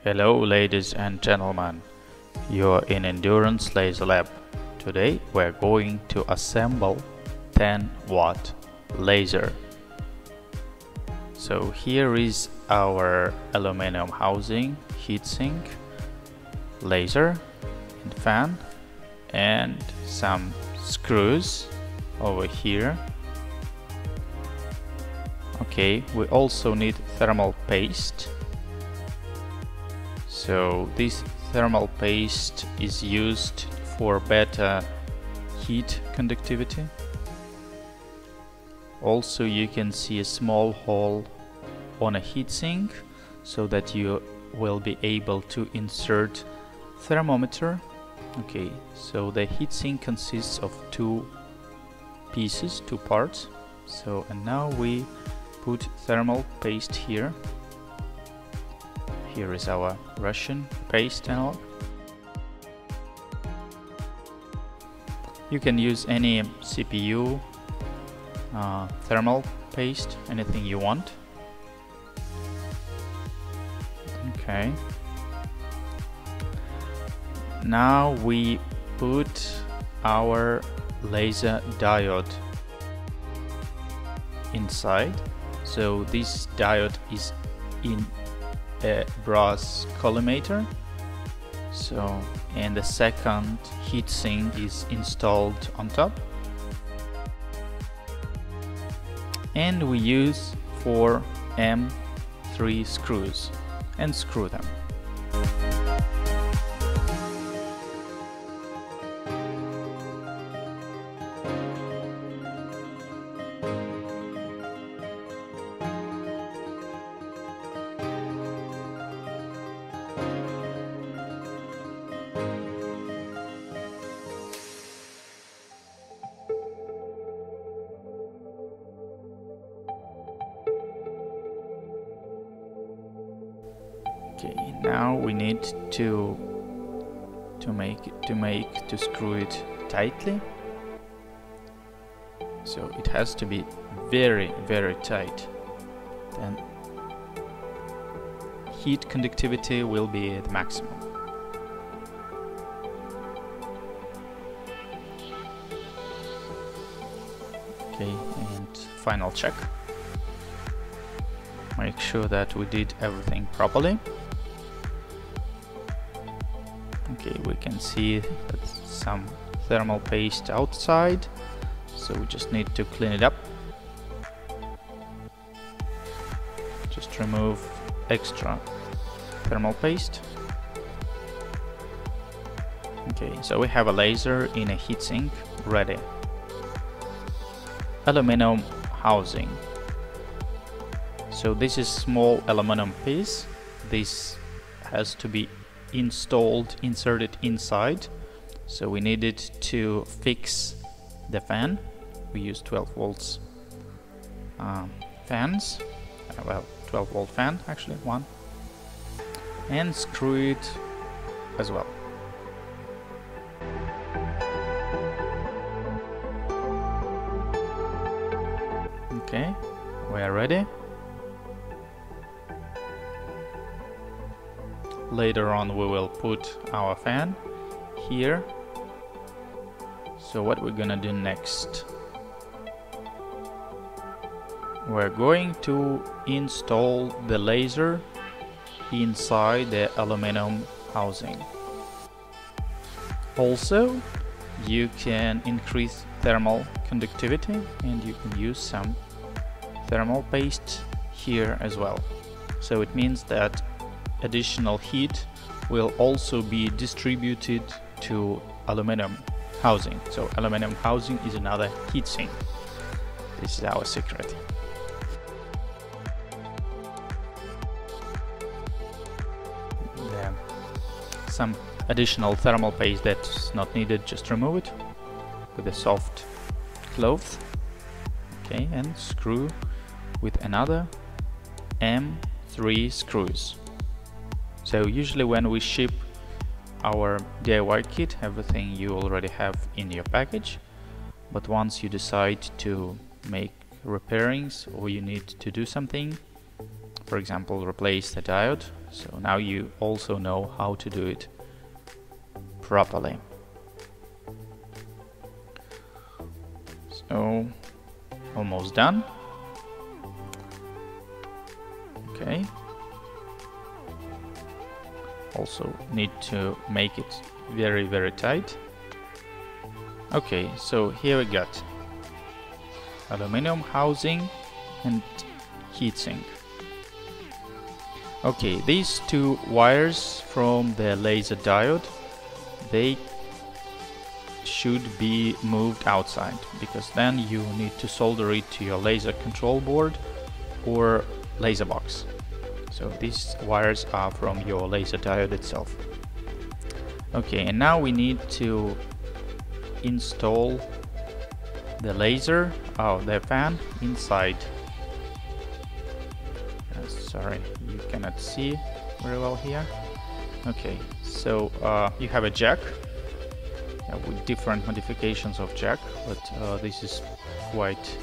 Hello ladies and gentlemen, you're in Endurance Laser Lab. Today we're going to assemble 10-watt laser. So here is our aluminum housing, heatsink, laser and fan, and some screws over here. Okay, we also need thermal paste. So this thermal paste is used for better heat conductivity. Also you can see a small hole on a heatsink so that you will be able to insert thermometer. Okay, so the heatsink consists of two pieces, two parts. So and now we put thermal paste here. Here is our Russian paste analog. You can use any CPU thermal paste, anything you want. Okay. Now we put our laser diode inside. So this diode is in a brass collimator. So, and the second heatsink is installed on top. And we use 4 M3 screws and screw them. Okay, now we need to screw it tightly. So it has to be very tight. Then heat conductivity will be at maximum. Okay, and final check. Make sure that we did everything properly. Okay, we can see that some thermal paste outside, so we just need to clean it up. Just remove extra thermal paste. Okay, so we have a laser in a heatsink ready. Aluminum housing. So this is small aluminum piece. This has to be inserted inside. So we needed to fix the fan. We use 12 volts fans. Well, 12 volt fan actually, one. And screw it as well. Okay, we are ready. Later on we will put our fan here. So what we're gonna do next? We're going to install the laser inside the aluminum housing. Also, you can increase thermal conductivity and you can use some thermal paste here as well. So it means that additional heat will also be distributed to aluminum housing. So aluminum housing is another heatsink. This is our secret. Some additional thermal paste that's not needed, just remove it with a soft cloth. Okay, and screw with another M3 screws. So usually when we ship our DIY kit, everything you already have in your package, but once you decide to make repairings or you need to do something, for example, replace the diode. So now you also know how to do it properly. So almost done. Okay. Also need to make it very tight. Okay, so here we got aluminum housing and heatsink. Okay, these two wires from the laser diode, they should be moved outside, because then you need to solder it to your laser control board or laser box. So these wires are from your laser diode itself. Okay, and now we need to install the laser, the fan inside. Sorry, you cannot see very well here. Okay, so you have a jack with different modifications of jack, but this is quite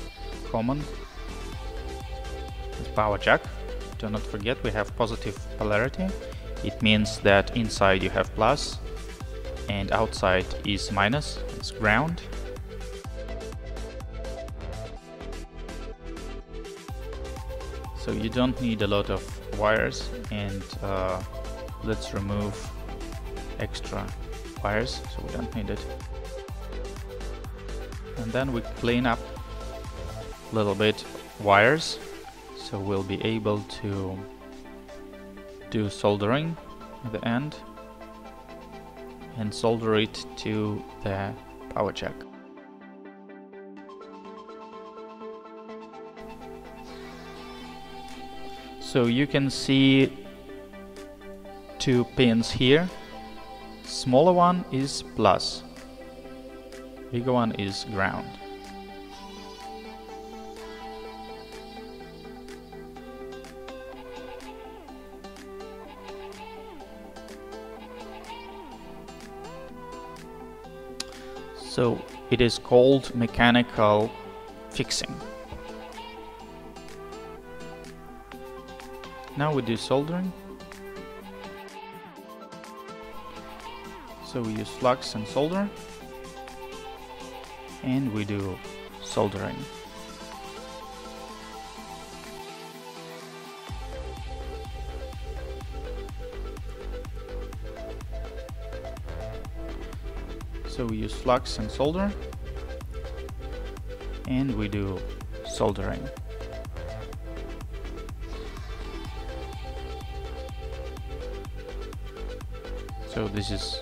common. It's power jack. Do not forget, we have positive polarity. It means that inside you have plus and outside is minus, it's ground. So you don't need a lot of wires, and let's remove extra wires, so we don't need it. And then we clean up a little bit wires, so we'll be able to do soldering at the end and solder it to the power jack. So you can see two pins here. Smaller one is plus, bigger one is ground. So it is called mechanical fixing. Now we do soldering. So we use flux and solder, and we do soldering. So we use flux and solder, and we do soldering. So this is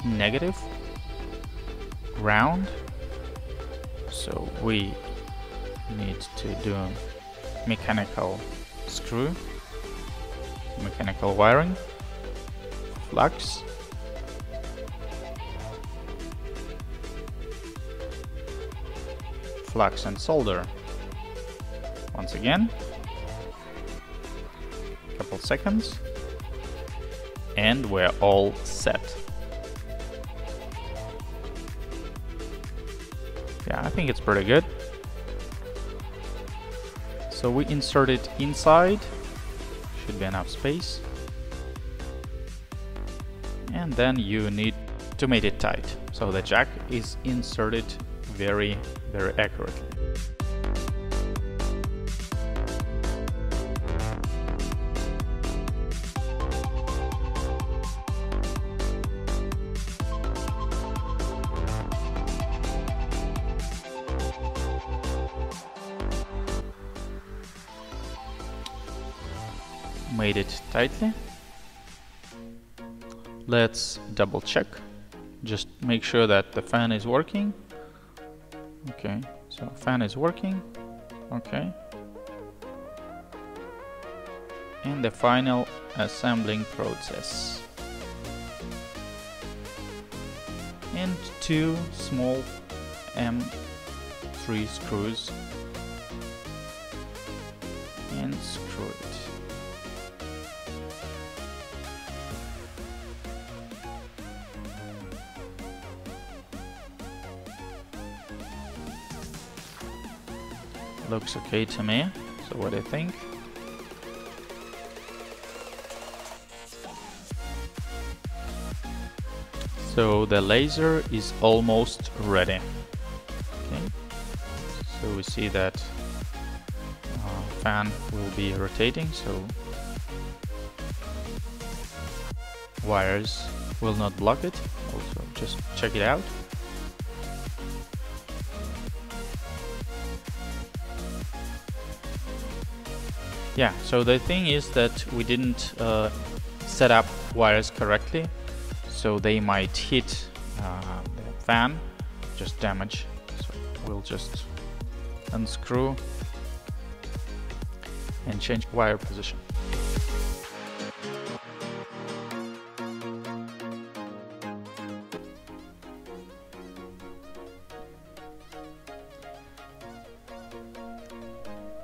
negative, ground, so we need to do mechanical screw, mechanical wiring, flux, flux and solder. Once again, couple seconds, and we're all set. Yeah, I think it's pretty good. So we insert it inside, should be enough space, and then you need to make it tight, so the jack is inserted very accurately. Made it tightly. Let's double check, just make sure that the fan is working. Okay, so fan is working. Okay, and the final assembling process, and two small M3 screws, and screw it. Looks okay to me, so what do you think? So the laser is almost ready. Okay. So we see that fan will be rotating, so wires will not block it. Also, just check it out. Yeah, so the thing is that we didn't set up wires correctly, so they might hit the fan, just damage. So we'll just unscrew and change wire position.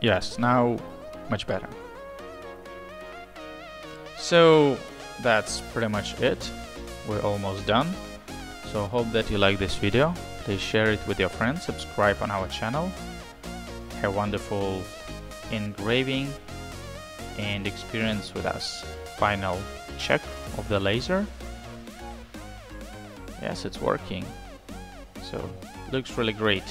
Yes, now much better. So that's pretty much it. We're almost done. So hope that you like this video. Please share it with your friends, subscribe on our channel. Have wonderful engraving and experience with us. Final check of the laser. Yes, it's working. So looks really great.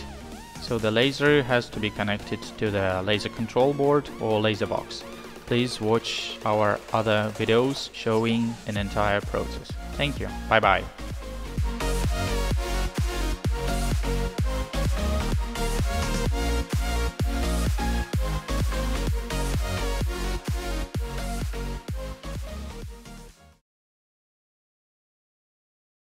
So the laser has to be connected to the laser control board or laser box. Please watch our other videos showing an entire process. Thank you. Bye bye.